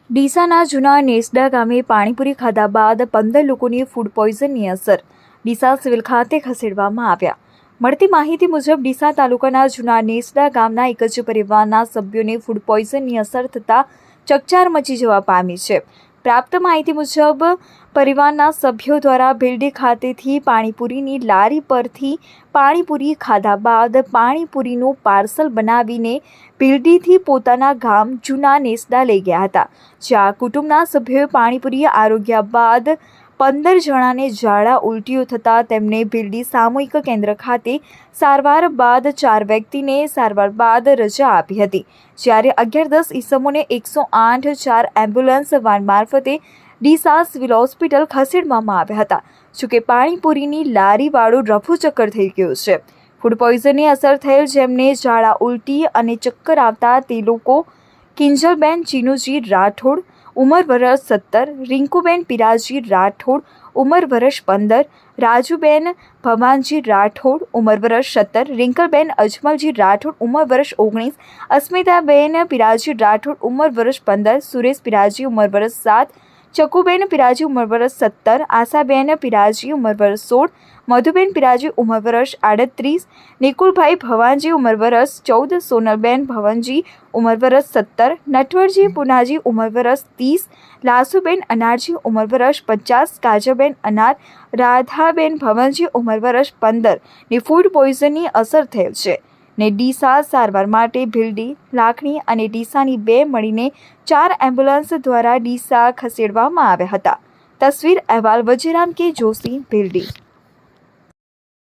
ડીસાના જૂના નેસડા ગામે પાણીપુરી ખાધા બાદ 15 લોકોની ફૂડ પોઈઝનની અસર ડીસા સિવિલ ખાતે ખસેડવામાં આવ્યા। મળતી માહિતી મુજબ ડીસા તાલુકાના જૂના નેસડા ગામના એક જ પરિવારના સભ્યોને ફૂડ પોઈઝનની અસર થતાં ચકચાર મચી જવા પામી છે। પ્રાપ્ત માહિતી મુજબ પરિવારના સભ્યો દ્વારા ભીલડી ખાતેથી પાણીપુરીની લારી પરથી પાણીપુરી ખાધા બાદ પાણીપુરીનું પાર્સલ બનાવીને ભીલડીથી પોતાના ગામ જૂના નેસડા લઈ ગયા હતા, જ્યાં કુટુંબના સભ્યોએ પાણીપુરી આરોગ્યા બાદ 15 જણાને ઝાડા ઉલટીઓ થતાં તેમને ભીલડી સામૂહિક કેન્દ્ર ખાતે સારવાર બાદ 4 વ્યક્તિને સારવાર બાદ રજા આપી હતી, જ્યારે 11-10 ઈસમોને 108 4 એમ્બ્યુલન્સ વાન મારફતે ડીસા સિવિલ હોસ્પિટલ ખસેડવામાં આવ્યા હતા। જોકે પાણીપુરીની લારીવાળું રફુચક્કર થઈ ગયું છે। ફૂડ પોઈઝનની અસર થયેલ જેમને ઝાડા ઉલટી અને ચક્કર આવતા તે લોકો કિંજલબેન ચીનુજી રાઠોડ, ઉંમર વર્ષ 17, રિંકુબેન પિરાજી રાઠોડ, ઉંમર વર્ષ 15, રાજુબેન ભવાનજી રાઠોડ, ઉંમર વર્ષ 17, રિંકલબેન અજમલજી રાઠોડ, ઉંમર વર્ષ 19, અસ્મિતાબેન પિરાજી રાઠોડ, ઉંમર વર્ષ 15, સુરેશ પિરાજી, ઉંમર વર્ષ 7, ચકુબેન પિરાજી, ઉંમર વર્ષ 17, આશાબેન પિરાજી, ઉંમર વર્ષ 16, મધુબેન પિરાજી, ઉંમર વર્ષ 38, નિકુલભાઈ ભવાનજી, ઉંમર વર્ષ 14, સોનલબેન ભવનજી, ઉંમર વર્ષ 17, નટવરજી પુનાજી, ઉંમર વર્ષ 30, લાસુબેન અનારજી, ઉંમર વર્ષ 50, કાજાબેન અનાર, રાધાબેન ભવનજી, ઉંમર વર્ષ 15 ની ફૂડ પોઈઝનની અસર થયેલ છે ને ડીસા સારવાર માટે ભીલડી, લાખણી અને ડીસાની 2 મળીને 4 એમ્બ્યુલન્સ દ્વારા ડીસા ખસેડવામાં આવ્યા હતા। તસવીર અહેવાલ વજીરામ કે જોશી, ભીલડી।